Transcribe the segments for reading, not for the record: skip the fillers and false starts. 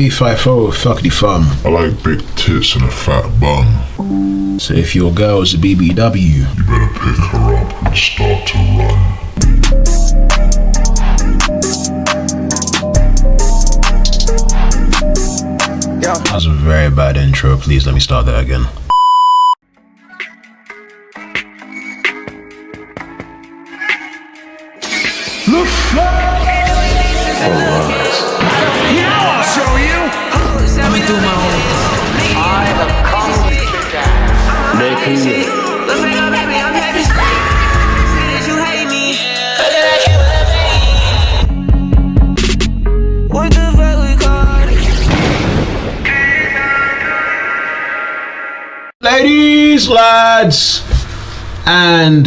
Fee-fi-fo, fuck the fun. I like big tits and a fat bum. So if your girl is a BBW, you better pick her up and start to run. That was a very bad intro. Please let me start that again. The fuck? Now I'll show you. Let me do my own thing. I have come to dance. Let's hang out, baby. I'm happy. Say that you hate me. What the fuck we call it? Ladies, lads, and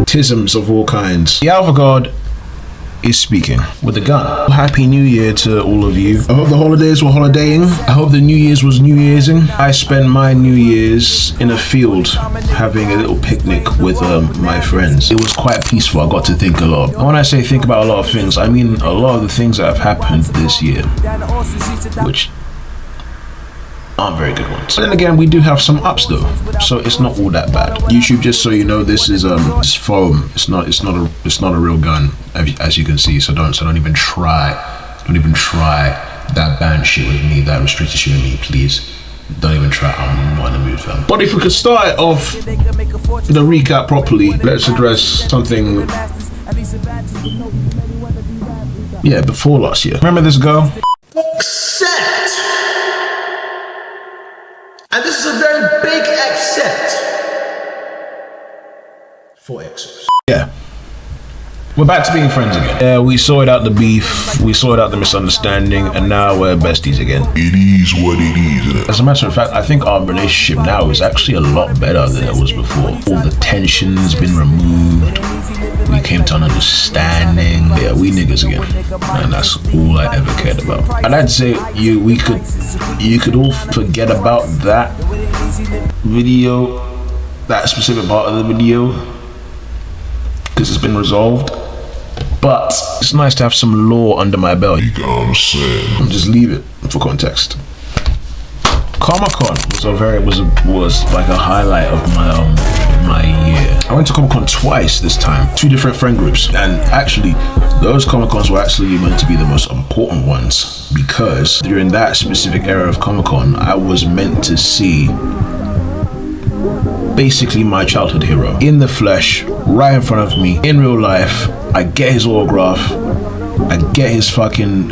tisms of all kinds. The Alpha God is speaking with a gun. Happy New Year to all of you. I hope the holidays were holidaying. I hope the New Year's was New Year'sing. I spent my New Year's in a field having a little picnic with my friends. It was quite peaceful. I got to think a lot. And when I say think about a lot of things, I mean a lot of the things that have happened this year, which aren't very good ones. But then again, we do have some ups though, so it's not all that bad. YouTube, just so you know, this is it's foam. It's not a real gun, as you can see. So don't even try that banned shit with me, that restricted shit with me, please. Don't even try. I'm not in the mood for them. But if we could start off the recap properly, let's address something. Yeah, before last year. Remember this girl? Except, and this is a very big except for exos. Yeah. We're back to being friends again. Yeah, we sorted out the beef, we sorted out the misunderstanding, and now we're besties again. It is what it is, isn't it? As a matter of fact, I think our relationship now is actually a lot better than it was before. All the tension's been removed. We came to an understanding. Yeah, we niggas again. And that's all I ever cared about. And I'd say you could all forget about that video, that specific part of the video, because it's been resolved. But it's nice to have some lore under my belt. You know what I'm saying? Just leave it for context. Comic-Con was like a highlight of my year. I went to Comic-Con twice this time, 2 different friend groups, and actually those Comic-Cons were actually meant to be the most important ones, because during that specific era of Comic-Con, I was meant to see basically my childhood hero in the flesh, right in front of me, in real life. I get his autograph, I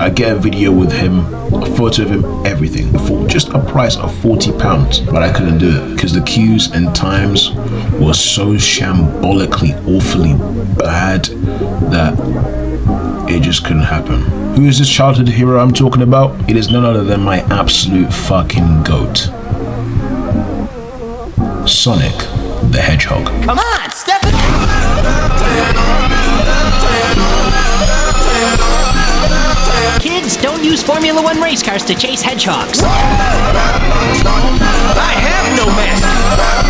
get a video with him, a photo of him, everything, for just a price of £40. But I couldn't do it because the queues and times were so shambolically, awfully bad that it just couldn't happen. Who is this childhood hero I'm talking about? It is none other than my absolute fucking goat, Sonic the Hedgehog. Come on, step it. Kids, don't use Formula One race cars to chase hedgehogs. I have no mask,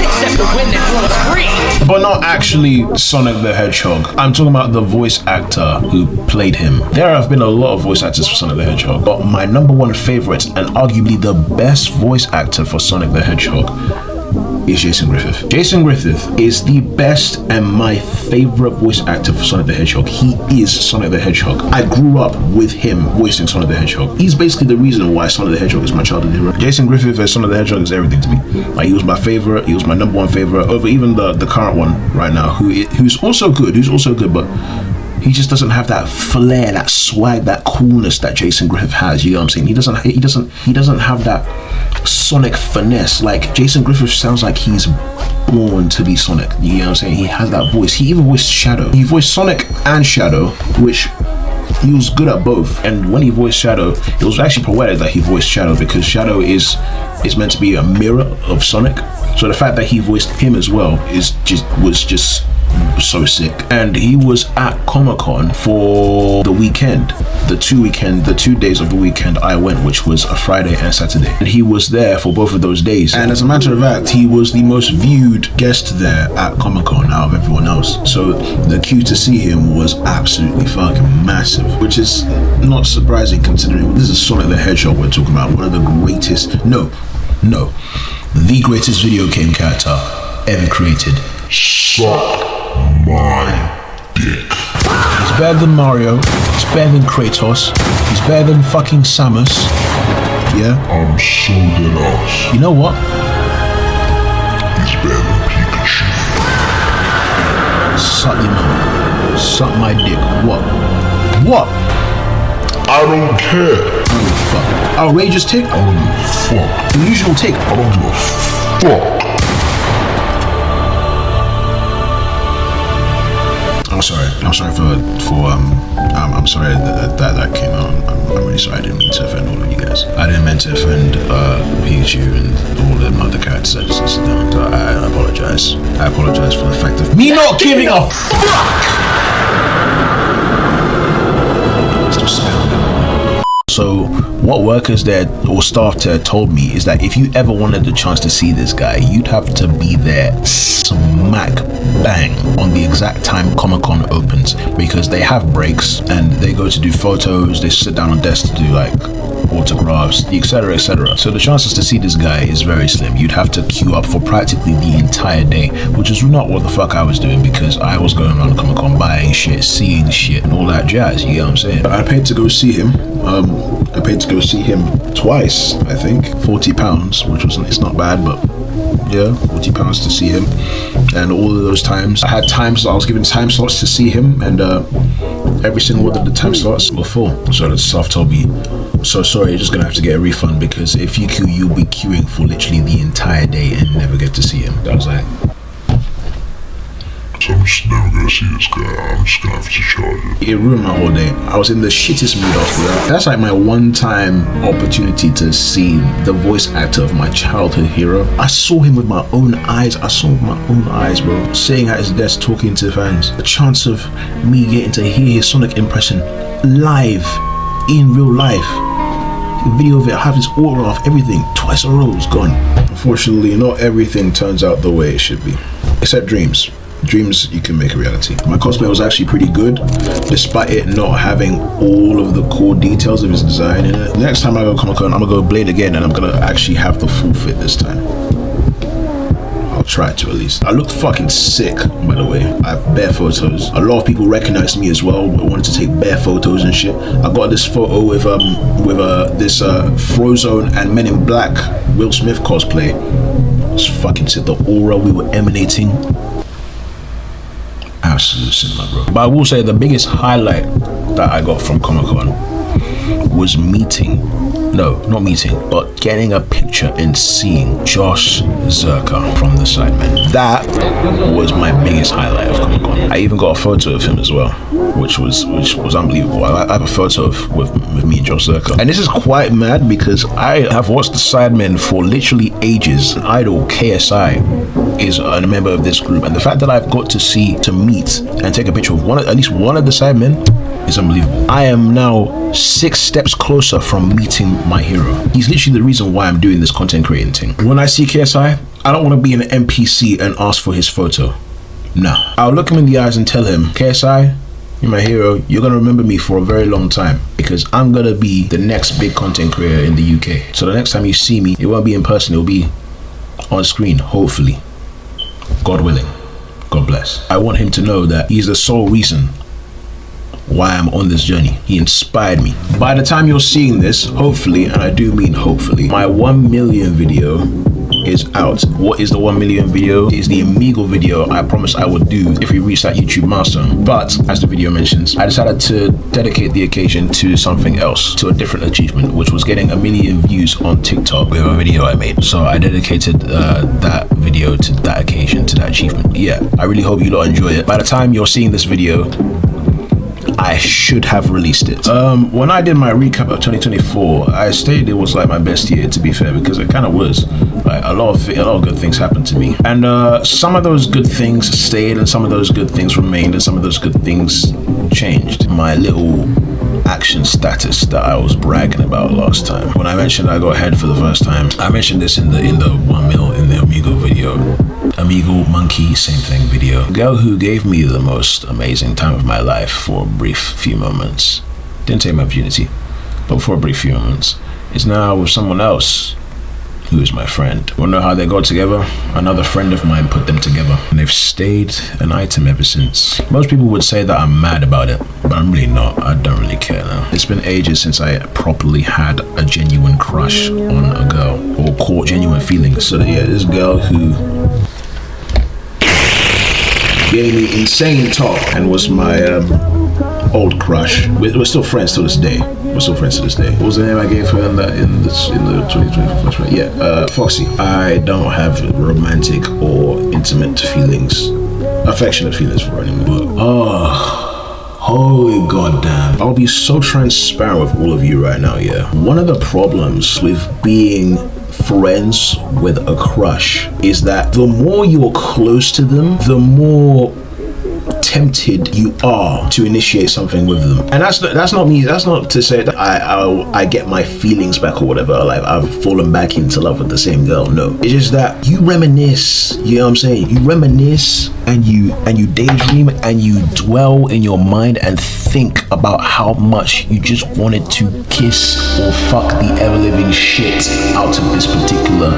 except the wind that blows free. But not actually Sonic the Hedgehog. I'm talking about the voice actor who played him. There have been a lot of voice actors for Sonic the Hedgehog, but my number one favorite and arguably the best voice actor for Sonic the Hedgehog is Jason Griffith. Jason Griffith is the best and my favorite voice actor for Sonic the Hedgehog. He is Sonic the Hedgehog. I grew up with him voicing Sonic the Hedgehog. He's basically the reason why Sonic the Hedgehog is my childhood hero. Jason Griffith as Sonic the Hedgehog is everything to me. Like, he was my favorite, he was my number one favorite over even the current one right now, who's also good, but he just doesn't have that flair, that swag, that coolness that Jason Griffith has. You know what I'm saying? He doesn't have that Sonic finesse. Like, Jason Griffith sounds like he's born to be Sonic. You know what I'm saying? He has that voice. He even voiced Shadow. He voiced Sonic and Shadow, which he was good at both. And when he voiced Shadow, it was actually poetic that he voiced Shadow, because Shadow is meant to be a mirror of Sonic. So the fact that he voiced him as well was just So sick. And he was at Comic-Con for the weekend. The 2 days of the weekend I went, which was a Friday and Saturday. And he was there for both of those days. And as a matter of fact, he was the most viewed guest there at Comic-Con out of everyone else. So the queue to see him was absolutely fucking massive, which is not surprising considering this is Sonic the Hedgehog we're talking about. One of the greatest, the greatest video game character ever created. Suck my dick. He's better than Mario, he's better than Kratos, he's better than fucking Samus. Yeah? I'm so dead ass. You know what? He's better than Pikachu. Suck your mama. Suck my dick. What? What? I don't care. I don't give a fuck. Outrageous take? I don't give a fuck. Unusual take? I don't give a fuck. I'm sorry I'm sorry that came out. I'm really sorry. I didn't mean to offend all of you guys. I didn't mean to offend Pikachu and all the other characters I just listed down. So I apologize. I apologize for the fact of me not giving a fuck. Still sound. So what workers there or staff there told me is that if you ever wanted the chance to see this guy, you'd have to be there smack bang on the exact time Comic-Con opens, because they have breaks and they go to do photos, they sit down on desks to do like autographs, etc, etc. So the chances to see this guy is very slim. You'd have to queue up for practically the entire day, which is not what the fuck I was doing, because I was going around Comic-Con buying shit, seeing shit and all that jazz, you get what I'm saying? I paid to go see him. I paid to go see him twice, I think. £40, which was, it's not bad, but yeah, £40 to see him. And all of those times, I had times, I was given time slots to see him, and every single one of the time slots were full. So the staff told me, so sorry, you're just gonna have to get a refund, because if you queue, you'll be queuing for literally the entire day and never get to see him. I was like, So I'm just never gonna see this guy. I'm just gonna have to charge it. it ruined my whole day. I was in the shittest mood after that. That's like my one-time opportunity to see the voice actor of my childhood hero. I saw him with my own eyes. Bro. Sitting at his desk talking to fans. The chance of me getting to hear his Sonic impression live, in real life. The video of it, have his autograph, everything. Twice in a row, it's gone. Unfortunately, not everything turns out the way it should be. Except dreams. Dreams you can make a reality. My cosplay was actually pretty good, despite it not having all of the core details of his design in it. Next time I go Comic-Con, I'm gonna go Blade again, and I'm gonna actually have the full fit this time. I'll try to at least. I looked fucking sick, by the way. I have bare photos. A lot of people recognized me as well. I wanted to take bare photos and shit. I got this photo with this Frozone and Men in Black Will Smith cosplay. It's fucking sick. The aura we were emanating. Absolute cinema, bro. But I will say the biggest highlight that I got from Comic-Con was getting a picture and seeing Josh Zerka from the Sidemen. That was my biggest highlight of Comic-Con. I even got a photo of him as well, which was unbelievable. I have a photo with me and Josh Zerka. And this is quite mad because I have watched the Sidemen for literally ages. Idol KSI is a member of this group, and the fact that I've got to meet and take a picture of at least one of the Sidemen is unbelievable. I am now 6 steps closer from meeting my hero. He's literally the reason why I'm doing this content creating thing. When I see KSI, I don't want to be an NPC and ask for his photo. Nah. I'll look him in the eyes and tell him, KSI, you're my hero. You're gonna remember me for a very long time, because I'm gonna be the next big content creator in the UK. So the next time you see me, it won't be in person, it'll be on screen, hopefully. God willing. God bless. I want him to know that he's the sole reason why I'm on this journey. He inspired me. By the time you're seeing this, hopefully, and I do mean hopefully, my 1 million video is out. What is the 1 million video? Is the Amigo video I promised I would do if we reach that YouTube milestone. But as the video mentions, I decided to dedicate the occasion to something else, to a different achievement, which was getting 1 million views on TikTok with a video I made. So I dedicated that video to that occasion, to that achievement. Yeah, I really hope you lot enjoy it. By the time you're seeing this video, I should have released it. When I did my recap of 2024, I stated it was like my best year, to be fair, because it kind of was. Like a lot of good things happened to me, and some of those good things stayed, and some of those good things remained, and some of those good things changed. My little action status that I was bragging about last time, when I mentioned I got head for the first time, I mentioned this in the 1 mil in the Amigo video. Amigo Monkey, same thing video. The girl who gave me the most amazing time of my life for a brief few moments, didn't take my virginity, but for a brief few moments, is now with someone else who is my friend. Wanna know how they got together? Another friend of mine put them together, and they've stayed an item ever since. Most people would say that I'm mad about it, but I'm really not. I don't really care now. It's been ages since I properly had a genuine crush on a girl, or caught genuine feelings. So yeah, this girl who gave me insane top and was my old crush. We're still friends to this day. What was the name I gave her in the 2024 flashback? Yeah, Foxy. I don't have romantic or intimate feelings, affectionate feelings for her anymore. Holy goddamn. I'll be so transparent with all of you right now, yeah. One of the problems with being friends with a crush is that the more you're close to them, the more tempted you are to initiate something with them. And that's not me. That's not to say that I get my feelings back or whatever, like I've fallen back into love with the same girl. No, it's just that you reminisce, you know what I'm saying? You reminisce and you daydream and you dwell in your mind and think about how much you just wanted to kiss or fuck the ever-living shit out of this particular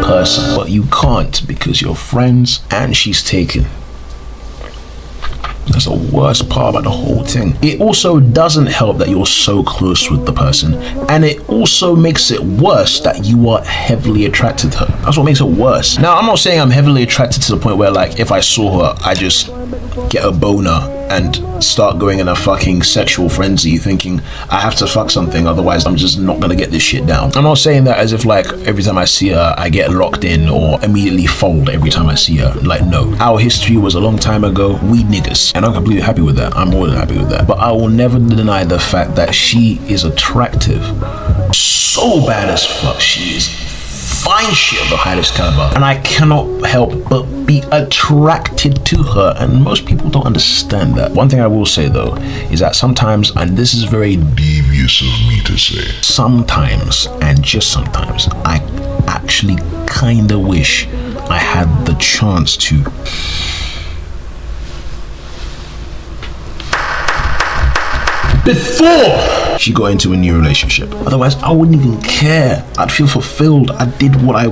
person, but you can't because you're friends and she's taken. That's the worst part about the whole thing. It also doesn't help that you're so close with the person, and it also makes it worse that you are heavily attracted to her. That's what makes it worse. Now, I'm not saying I'm heavily attracted to the point where, like, if I saw her, I just get a boner and start going in a fucking sexual frenzy thinking I have to fuck something, otherwise I'm just not gonna get this shit down. I'm not saying that as if like every time I see her I get locked in or immediately fold every time I see her. Like, no. Our history was a long time ago. We niggas. And I'm completely happy with that. I'm more than happy with that. But I will never deny the fact that she is attractive. So bad as fuck. She is fine shit of the highest caliber, and I cannot help but be attracted to her, and most people don't understand that. One thing I will say though is that sometimes, and this is very Devious of me to say. sometimes, and just sometimes, I actually kinda wish I had the chance to before she got into a new relationship. Otherwise, I wouldn't even care. I'd feel fulfilled. I did what I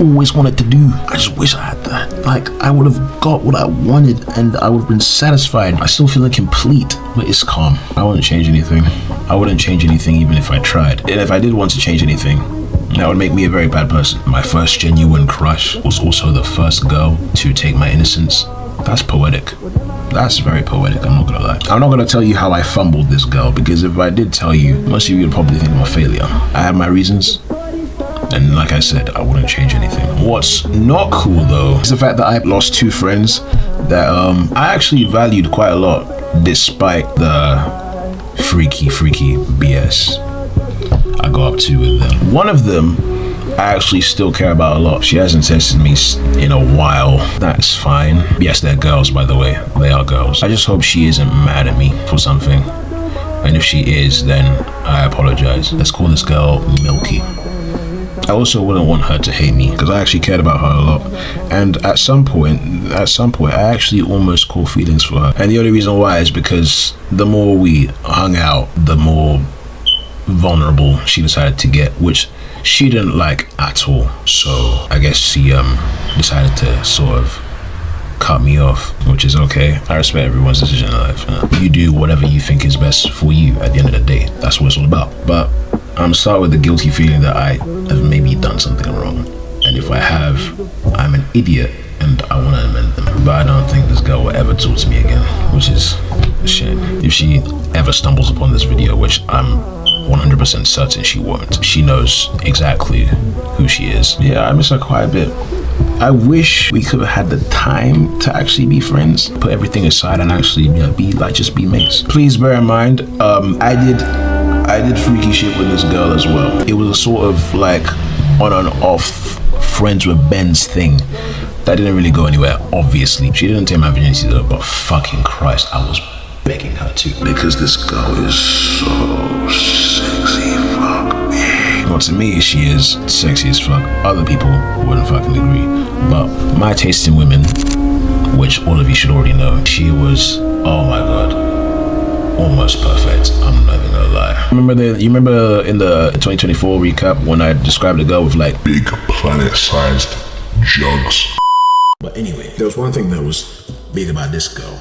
always wanted to do. I just wish I had that. Like, I would have got what I wanted and I would have been satisfied. I still feel incomplete, but it's calm. I wouldn't change anything. I wouldn't change anything even if I tried. And if I did want to change anything, that would make me a very bad person. My first genuine crush was also the first girl to take my innocence. That's poetic. That's very poetic, I'm not gonna lie. I'm not gonna tell you how I fumbled this girl, because if I did tell you, most of you would probably think I'm a failure. I have my reasons, and like I said, I wouldn't change anything. What's not cool though is the fact that I lost two friends that I actually valued quite a lot, despite the freaky BS I got up to with them. One of them I actually still care about a lot. She hasn't texted me in a while. That's fine. Yes, they're girls, by the way. They are girls. I just hope she isn't mad at me for something. And if she is, then I apologize. Let's call this girl Milky. I also wouldn't want her to hate me because I actually cared about her a lot. And at some point, I actually almost caught feelings for her. And the only reason why is because the more we hung out, the more vulnerable she decided to get, which she didn't like at all. So I guess she decided to sort of cut me off, which is okay. I respect everyone's decision in life. You do whatever you think is best for you at the end of the day. That's what it's all about. But I'm starting with the guilty feeling that I have maybe done something wrong. And if I have, I'm an idiot and I want to amend them. But I don't think this girl will ever talk to me again, which is a shame. If she ever stumbles upon this video, which I'm 100% certain she won't. She knows exactly who she is. Yeah, I miss her quite a bit. I wish we could have had the time to actually be friends, put everything aside and actually just be mates. Please bear in mind, I did freaky shit with this girl as well. It was a sort of like on and off friends with Ben's thing that didn't really go anywhere, obviously. She didn't take my virginity though, but fucking Christ, I was begging her to, because this girl is so sexy, fuck me. Well, to me, she is sexy as fuck. Other people wouldn't fucking agree, but my taste in women, which all of you should already know, she was, oh my god, almost perfect. I'm not even gonna lie. You remember in the 2024 recap when I described a girl with like Big planet-sized jugs. But anyway, there was one thing that was big about this girl.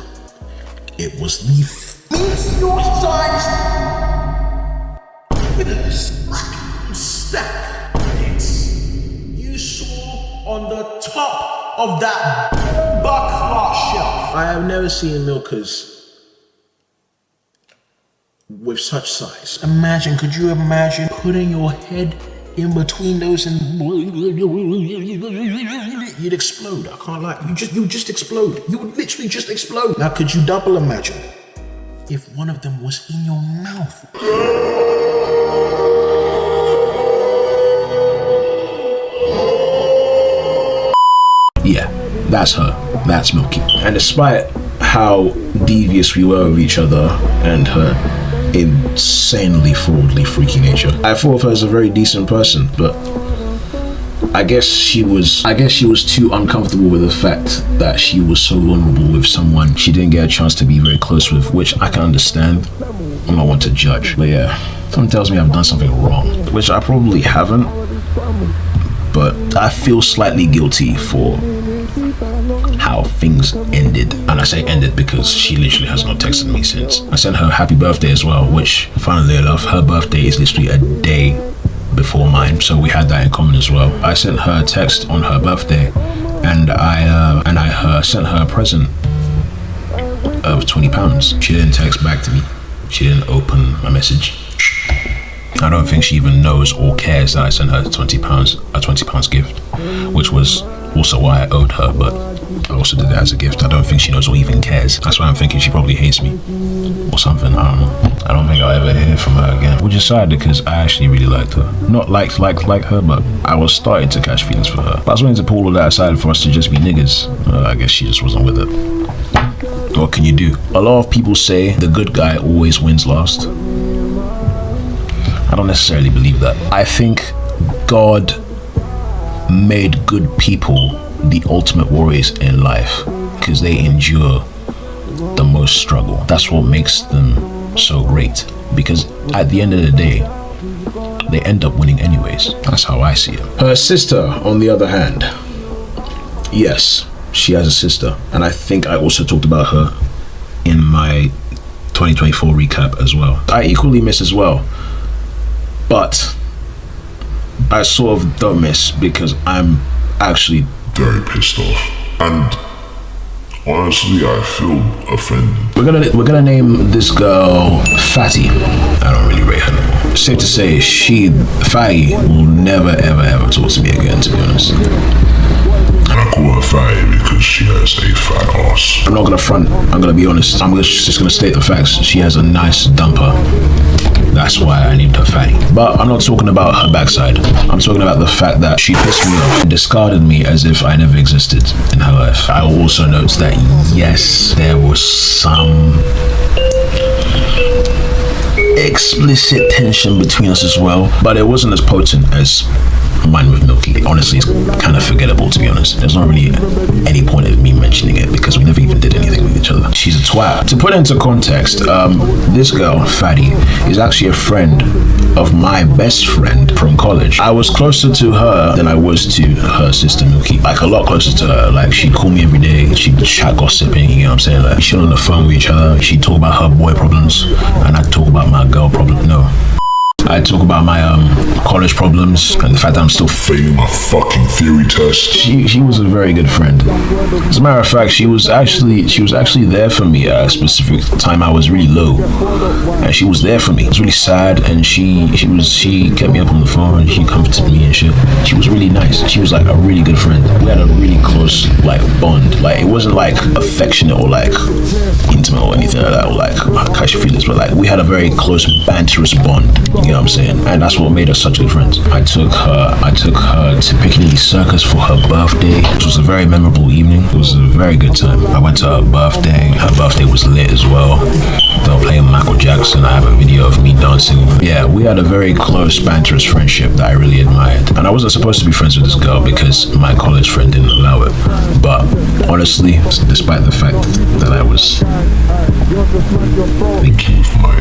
It was the meteor-sized stack you saw on the top of that buck shelf. I have never seen milkers with such size. Could you imagine putting your head in between those and you'd explode? I can't lie. You just explode. You would literally just explode. Now could you double imagine if one of them was in your mouth? Yeah, that's her. That's Milky. And despite how devious we were with each other and her insanely fraudly freaky nature, I thought of her as a very decent person, but I guess she was too uncomfortable with the fact that she was so vulnerable with someone she didn't get a chance to be very close with, which I can understand. I'm not one to judge, but yeah, someone tells me I've done something wrong, which I probably haven't, but I feel slightly guilty for how things ended. And I say ended because she literally has not texted me since. I sent her happy birthday as well, which funnily enough, her birthday is literally a day before mine, so we had that in common as well. I sent her a text on her birthday, and I sent her a present of £20. She didn't text back to me. She didn't open my message. I don't think she even knows or cares that I sent her £20, a £20 gift, which was also why I owed her, but I also did it as a gift. I don't think she knows or even cares. That's why I'm thinking she probably hates me or something. I don't know. I don't think I'll ever hear from her again, which is sad because I actually really liked her. Not like her, but I was starting to catch feelings for her. But I was willing to pull all that aside for us to just be niggas. I guess she just wasn't with it. What can you do? A lot of people say the good guy always wins last. I don't necessarily believe that. I think God made good people the ultimate warriors in life because they endure the most struggle. That's what makes them so great, because at the end of the day they end up winning anyways. That's how I see it. Her sister, on the other hand, yes, she has a sister, and I think I also talked about her in my 2024 recap as well. I equally miss as well, but I sort of don't miss because I'm actually Very pissed off. And honestly, I feel offended. We're gonna name this girl Fatty. I don't really rate her no more. Safe to say, Fatty will never ever talk to me again, to be honest. I call her fatty because she has a fat ass. I'm not gonna front, I'm gonna be honest. I'm just gonna state the facts. She has a nice dumper. That's why I named her Fatty. But I'm not talking about her backside. I'm talking about the fact that she pissed me off and discarded me as if I never existed in her life. I will also note that yes, there was some explicit tension between us as well, but it wasn't as potent as mine with Milky. Honestly, it's kind of forgettable, to be honest. There's not really any point of me mentioning it because we never even did anything with each other. She's a twat. To put it into context, this girl, Fatty, is actually a friend of my best friend from college. I was closer to her than I was to her sister Milky. Like, a lot closer to her. Like, she'd call me every day. She'd chat gossiping, you know what I'm saying? Like, she'd on the phone with each other. She'd talk about her boy problems, and I'd talk about my girl problem. No. I talk about my college problems and the fact that I'm still Failing my fucking theory test. She was a very good friend. As a matter of fact, she was actually there for me at a specific time. I was really low, and she was there for me. I was really sad, and she kept me up on the phone, and she comforted me and shit. She was really nice. She was like a really good friend. We had a really close like bond. Like it wasn't like affectionate or like intimate or anything like that, or like catch your feelings, but like we had a very close banterous bond. You know what I'm saying? And that's what made us such good friends. I took her to Piccadilly Circus for her birthday, which was a very memorable evening. It was a very good time. I went to her birthday. Her birthday was lit as well. They were playing Michael Jackson. I have a video of me dancing. Yeah, we had a very close, banterous friendship that I really admired. And I wasn't supposed to be friends with this girl because my college friend didn't allow it. But honestly, despite the fact that I was Thinking with my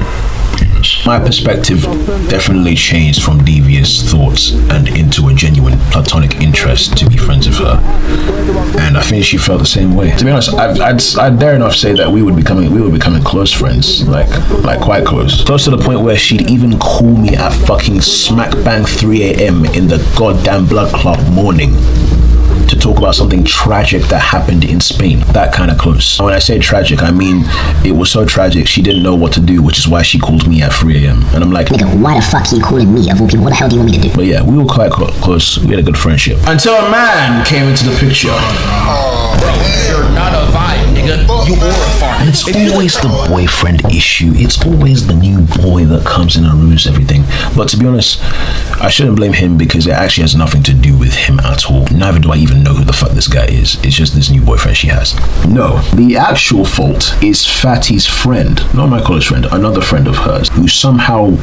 penis. my perspective definitely changed from devious thoughts and into a genuine platonic interest to be friends with her. And I think she felt the same way. To be honest, I'd dare enough say that we were becoming close friends, like quite close. Close to the point where she'd even call me at fucking smack bang 3 a.m. in the goddamn blood clot morning to talk about something tragic that happened in Spain. That kind of close. When I say tragic, I mean it was so tragic she didn't know what to do, which is why she called me at 3 a.m. And I'm like, Nigga, why the fuck you calling me of all people? What the hell do you want me to do? but yeah, we were quite close. We had a good friendship. Until a man came into the picture. You're not a vibe, nigga. You are a farm. And it's always the boyfriend issue. It's always the new boy that comes in and ruins everything. But to be honest, I shouldn't blame him because it actually has nothing to do with him at all. Neither do I even know who the fuck this guy is. It's just this new boyfriend she has. No, the actual fault is Fatty's friend, not my college friend, another friend of hers, who somehow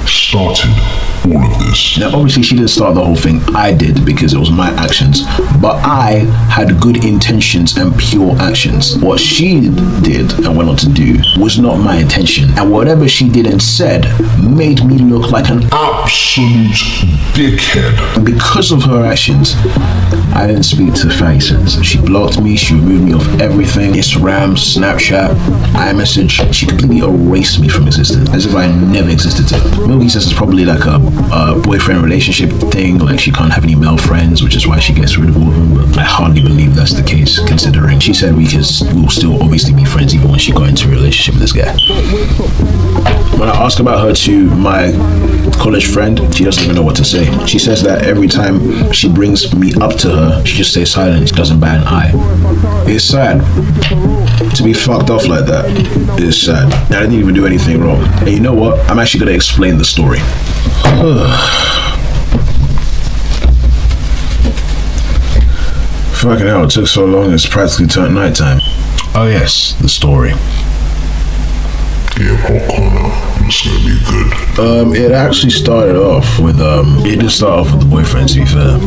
Started all of this. Now, obviously, she didn't start the whole thing. I did because it was my actions. But I had good intentions and pure actions. What she did and went on to do was not my intention. And whatever she did and said made me look like an Absolute dickhead. And because of her actions, I didn't speak to Fatty since. She blocked me, she removed me off everything. Instagram, Snapchat, iMessage. She completely erased me from existence, as if I never existed to her. Milky says it's probably like a boyfriend relationship thing, like she can't have any male friends, which is why she gets rid of all of them, but I hardly believe that's the case, considering she said we'll still obviously be friends even when she got into a relationship with this guy. When I ask about her to my college friend, she doesn't even know what to say. She says that every time she brings me up to her, she just stays silent, she doesn't bat an eye. It's sad to be fucked off like that. It's sad. I didn't even do anything wrong. And you know what? I'm actually gonna explain the story. Fucking hell, it took so long, it's practically turned nighttime. Oh yes, the story. Yeah, popcorn now. It's gonna be good. It actually started off with, it did start off with the boyfriend, to be fair.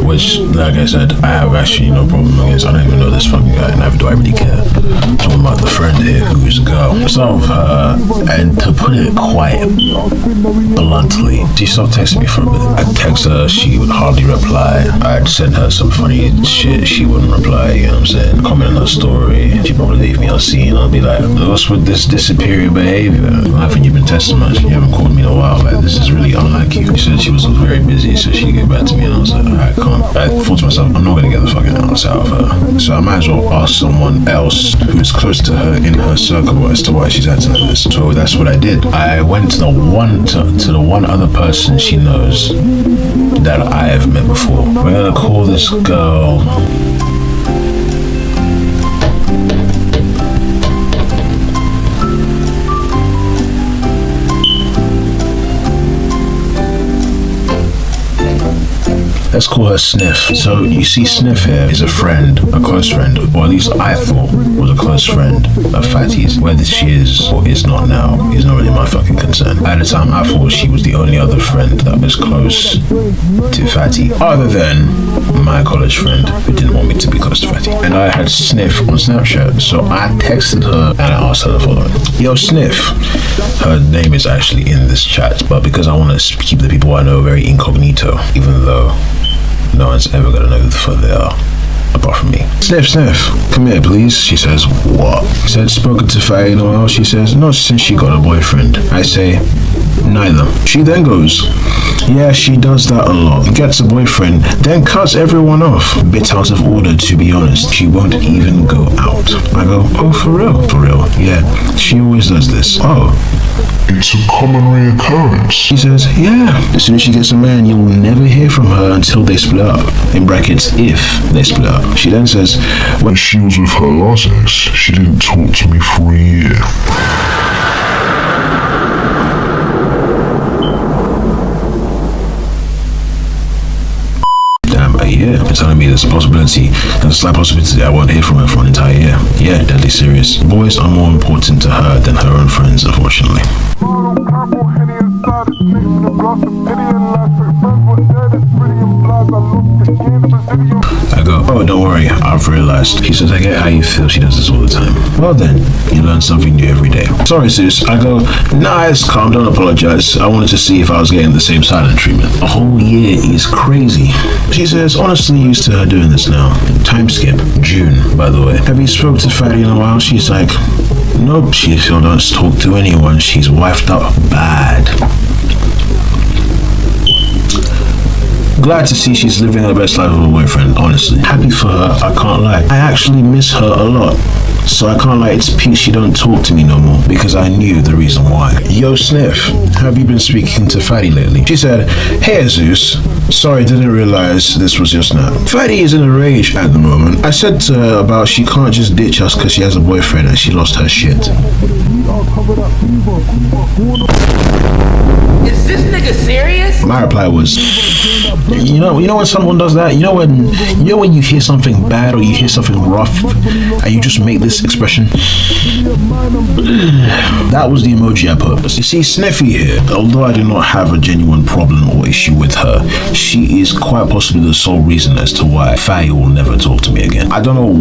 Which, like I said, I have actually no problem against. I don't even know this fucking guy, neither do I really care. I'm talking about the friend here who is a girl. I started with her, and to put it quite bluntly, she stopped texting me for a bit. I'd text her, she would hardly reply. I'd send her some funny shit, she wouldn't reply, you know what I'm saying? Comment on her story, she'd probably leave me unseen. I'll be like, what's with this disappearing behavior? Haven't you been texting much? You haven't called me in a while, like this is really unlike you. She said she was very busy, so she'd get back to me, and I was like, alright, calm. I thought to myself, I'm not gonna get the fucking ounce out of her, so I might as well ask someone else who's close to her in her circle as to why she's acting like this. So that's what I did. I went to the one other person she knows that I have met before. We're gonna call this girl let's call her Sniff. So you see, Sniff here is a friend, a close friend, or at least I thought was a close friend of Fatty's. Whether she is or is not now is not really my fucking concern. At the time, I thought she was the only other friend that was close to Fatty, other than my college friend who didn't want me to be close to Fatty. And I had Sniff on Snapchat, so I texted her and I asked her the following: Yo, Sniff. Her name is actually in this chat, but because I want to keep the people I know very incognito, even though no one's ever gonna know who the fuck they are apart from me. Sniff, come here please. She says, what? I said, spoken to Faye in a while. She says, not since she got a boyfriend. I say, Neither. She then goes, yeah, she does that a lot. Gets a boyfriend, then cuts everyone off. Bit out of order, to be honest. She won't even go out. I go, oh, for real? For real, yeah. She always does this. Oh. It's a common reoccurrence. She says, yeah. As soon as she gets a man, you'll never hear from her until they split up. In brackets, if they split up. She then says, When she was with her last ex, she didn't talk to me for a year. Yeah, you're telling me there's a slight possibility I won't hear from her for an entire year. Yeah, deadly serious. Boys are more important to her than her own friends, unfortunately. I go, oh, don't worry, I've realized. She says, I get how you feel, she does this all the time. Well then, you learn something new every day. Sorry, sis. I go, nah, it's calm, don't apologize. I wanted to see if I was getting the same silent treatment. A whole year is crazy. She says, honestly used to her doing this now. Time skip, June, by the way. Have you spoke to Fatty in a while? She's like, nope, she still doesn't talk to anyone. She's wifed up bad. Glad to see she's living her best life with her boyfriend, honestly. Happy for her, I can't lie. I actually miss her a lot. So I can't lie, it's peace she don't talk to me no more, because I knew the reason why. Yo, Sniff, have you been speaking to Fatty lately? She said, hey, Zeus. Sorry, didn't realize this was your snap. Fatty is in a rage at the moment. I said to her about she can't just ditch us because she has a boyfriend and she lost her shit. Is this nigga serious? My reply was, you know when someone does that? You know when you hear something bad or you hear something rough and you just make this expression? That was the emoji I put. You see, Sniffy here, although I do not have a genuine problem or issue with her, she is quite possibly the sole reason as to why Fatty will never talk to me again. I don't know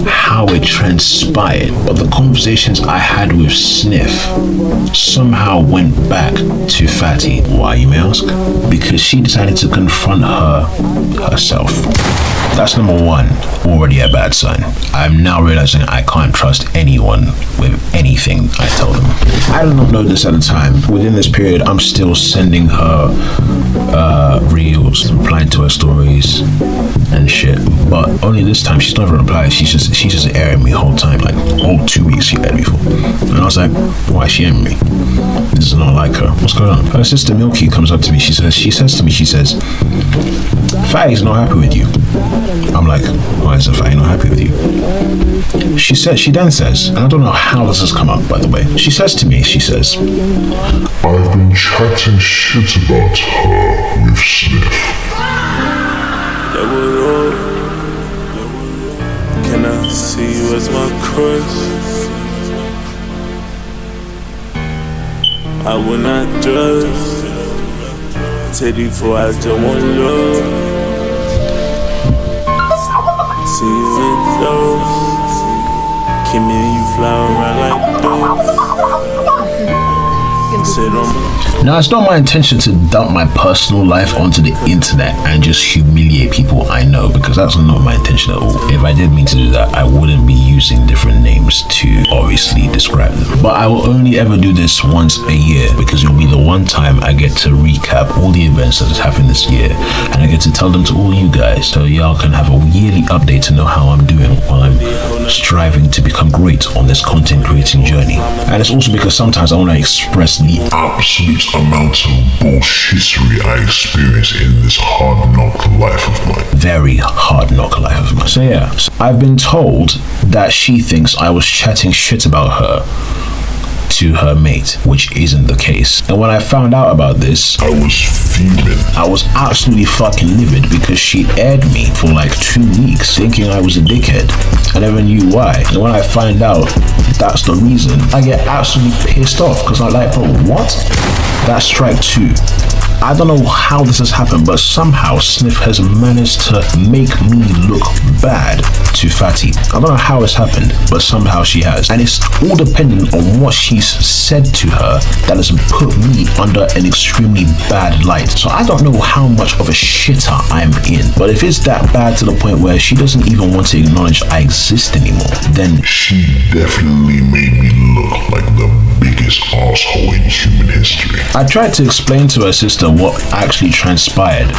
how it transpired, but the conversations I had with Sniff somehow went back to Fatty. Why, you may ask? Because she decided to confront her herself. That's number one, already a bad sign. I'm now realizing I can't trust anyone with anything I tell them. I did not know this at the time. Within this period, I'm still sending her reels, replying to her stories and shit. But only this time, she's not even replying. She's just airing me the whole time. Like, all 2 weeks she aired me for. And I was like, why is she airing me? This is not like her. What's going on? Her sister Milky comes up to me. She says to me, Fatty's not happy with you. I'm like, why is Fatty not happy with you? She then says, and I don't know how this has come up, by the way. She says to me, I've been chatting shit about her with Sniff. Can I see you as my crush? I will not trust. Tell you for I just want love. See you in those. Keep me and you fly around like those. Now, it's not my intention to dump my personal life onto the internet and just humiliate people I know, because that's not my intention at all. If I did mean to do that, I wouldn't be using different names to obviously describe them. But I will only ever do this once a year, because it'll be the one time I get to recap all the events that has happened this year, and I get to tell them to all you guys, so y'all can have a yearly update to know how I'm doing while I'm striving to become great on this content creating journey. And it's also because sometimes I want to express the absolute amount of bullshittery I experience in this hard knock life of mine. Very hard knock life of mine. So yeah, I've been told that she thinks I was chatting shit about her to her mate, which isn't the case. And when I found out about this, I was fuming. I was absolutely fucking livid, because she aired me for like 2 weeks thinking I was a dickhead. I never knew why. And when I find out that's the reason, I get absolutely pissed off, because I'm like, bro, what? That's strike 2. I don't know how this has happened, but somehow Sniff has managed to make me look bad to Fatty. I don't know how it's happened, but somehow she has. And it's all dependent on what she's said to her that has put me under an extremely bad light. So I don't know how much of a shitter I'm in. But if it's that bad to the point where she doesn't even want to acknowledge I exist anymore, then she definitely made me look like the biggest biggest asshole in human history. I tried to explain to her sister what actually transpired,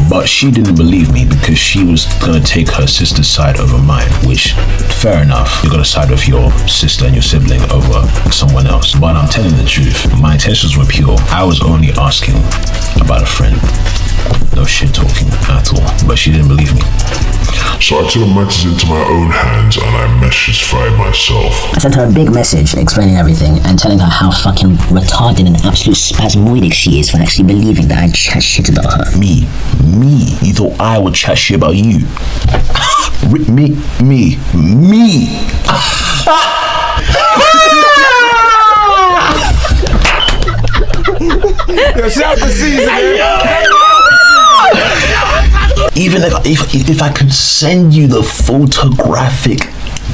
but she didn't believe me because she was gonna take her sister's side over mine, which, fair enough, you're gonna side with your sister and your sibling over someone else. But I'm telling the truth, my intentions were pure. I was only asking about a friend. No shit talking at all, but she didn't believe me. So I took matters into my own hands and I messaged Faye myself. I sent her a big message explaining everything and telling her how fucking retarded and absolute spasmodic she is for actually believing that I'd chat shit about her. Me? You thought I would chat shit about you? Me. Even if I could send you the photographic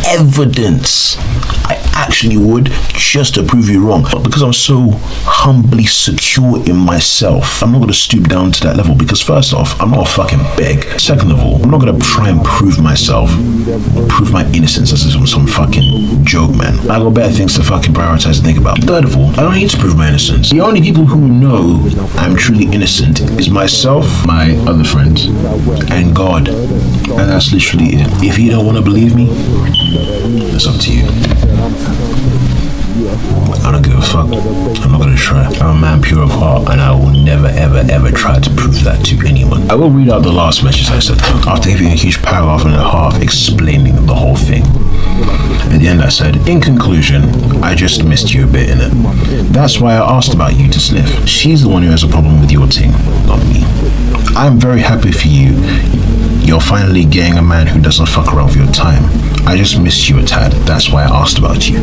evidence, I actually would, just to prove you wrong. But because I'm so humbly secure in myself, I'm not going to stoop down to that level, because first off, I'm not a fucking beg. Second of all, I'm not going to try and prove myself, prove my innocence as some fucking joke, man. I got better things to fucking prioritize and think about. Third of all, I don't need to prove my innocence. The only people who know I'm truly innocent is myself, my other friends, and God. And that's literally it. If you don't want to believe me, it's up to you. I don't give a fuck. I'm not gonna try. I'm a man pure of heart, and I will never ever try to prove that to anyone. I will read out the last message I sent them after giving a huge paragraph and a half explaining the whole thing. At the end I said, in conclusion, I just missed you a bit in it. That's why I asked about you to Sniff. She's the one who has a problem with your thing, not me. I'm very happy for you. You're finally getting a man who doesn't fuck around with your time. I just missed you a tad. That's why I asked about you.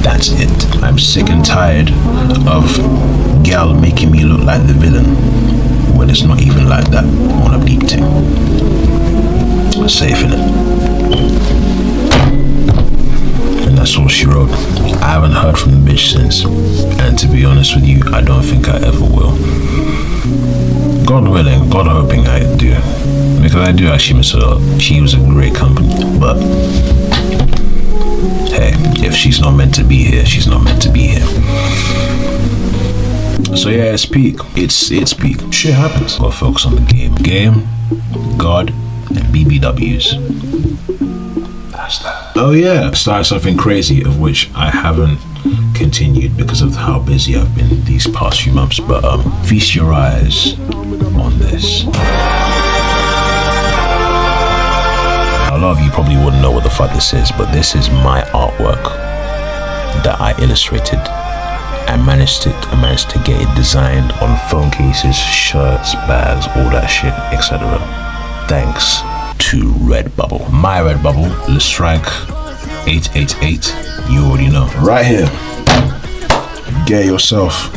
That's it. I'm sick and tired of gal making me look like the villain when it's not even like that on a deep thing. Safe in it. And that's all she wrote. I haven't heard from the bitch since, and to be honest with you, I don't think I ever will. God willing, God hoping I do, because I do actually miss her a lot. She was a great company, but hey, if she's not meant to be here, she's not meant to be here. So yeah, it's peak. It's peak. Shit happens. Gotta focus on the game. Game, God, and BBWs. That's that. Oh yeah, I started something crazy of which I haven't continued because of how busy I've been these past few months, but feast your eyes on this. A lot of you probably wouldn't know what the fuck this is, but this is my artwork that I illustrated. I managed to get it designed on phone cases, shirts, bags, all that shit, etc. Thanks to Redbubble. My Redbubble, Lestrike 888. You already know. Right here. Get yourself.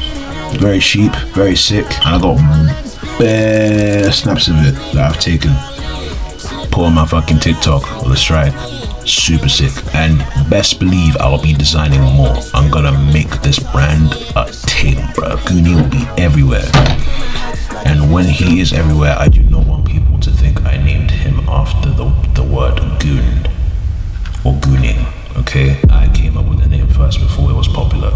Very cheap, very sick. And I got bare snaps of it that I've taken. Put on my fucking TikTok, Lestrike. Super sick. And best believe I'll be designing more. I'm gonna make this brand a thing, bro. Goonie will be everywhere. And when he is everywhere, I do not want people to think I named him after the word goon or gooning. Okay, I came up with the name first before it was popular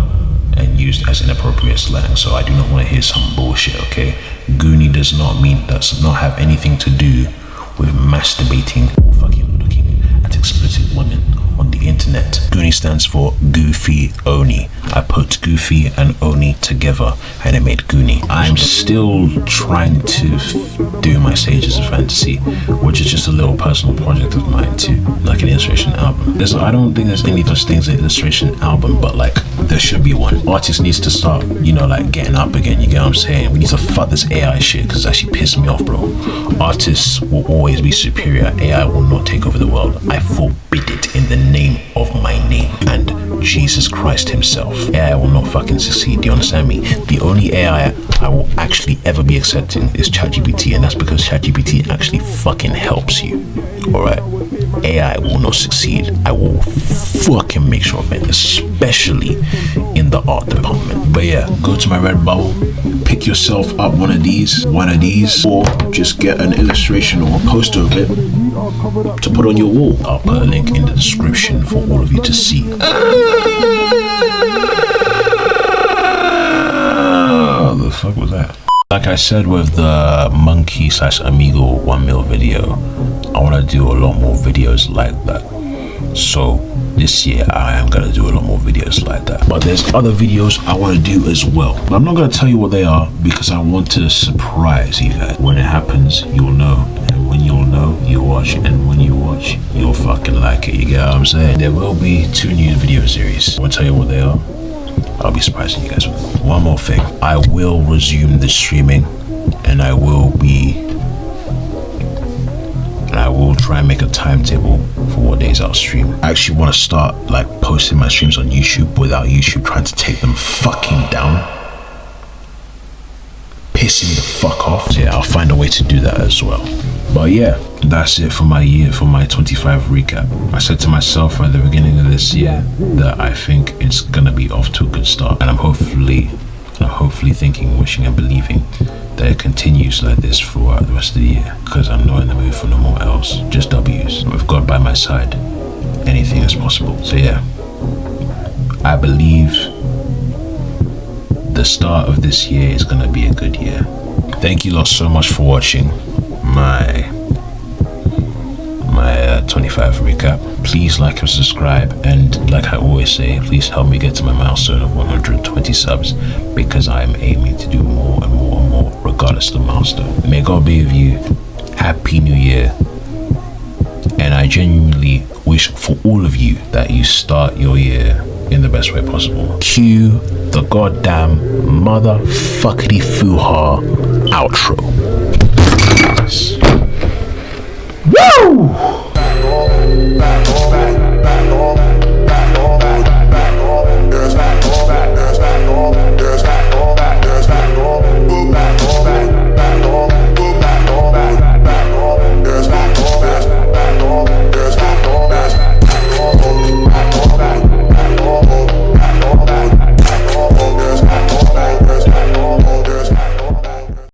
and used as inappropriate slang, so I do not want to hear some bullshit. Okay, Goonie does not have anything to do with masturbating or fucking looking at explicit women on the internet. Goonie stands for Goofy Oni. I put Goofy and Oni together and it made Goonie. I'm still trying to do my Stages of Fantasy, which is just a little personal project of mine too, like an illustration album. I don't think there's any such thing as an illustration album, but like there should be one. Artists needs to start, like getting up again, you get what I'm saying? We need to fuck this AI shit because it's actually pissing me off, bro. Artists will always be superior. AI will not take over the world. I forbid it in the name of my name and Jesus Christ himself. AI will not fucking succeed, do you understand me? The only AI I will actually ever be accepting is ChatGPT, and that's because ChatGPT actually fucking helps you. Alright? AI will not succeed. I will fucking make sure of it, especially in the art department. But yeah, go to my Redbubble, pick yourself up one of these, or just get an illustration or a poster of it to put on your wall. I'll put a link in the description for all of you to see. fuck was that? Like I said with the monkey/amigo 1 mil video, I want to do a lot more videos like that. So this year I am gonna do a lot more videos like that. But there's other videos I want to do as well. But I'm not gonna tell you what they are because I want to surprise you guys. When it happens, you'll know. And when you'll know, you watch. And when you watch, you'll fucking like it. You get what I'm saying? There will be 2 new video series. I won't tell you what they are. I'll be surprising you guys with them. One more thing. I will resume the streaming and I will try and make a timetable for what days I'll stream. I actually want to start like posting my streams on YouTube without YouTube trying to take them fucking down. Pissing me the fuck off. So yeah, I'll find a way to do that as well. But yeah, that's it for my year, for my 25 recap. I said to myself at the beginning of this year that I think it's gonna be off to a good start, and I'm hopefully thinking, wishing and believing that it continues like this throughout the rest of the year, because I'm not in the mood for no more L's, just W's. With God by my side, anything is possible. So yeah, I believe the start of this year is gonna be a good year. Thank you lot so much for watching my 25 recap. Please like and subscribe, and like I always say, please help me get to my milestone of 120 subs, because I am aiming to do more and more and more regardless of the milestone. May God be with you. Happy New Year. And I genuinely wish for all of you that you start your year in the best way possible. Cue the goddamn motherfuckity foo-ha outro. Woo!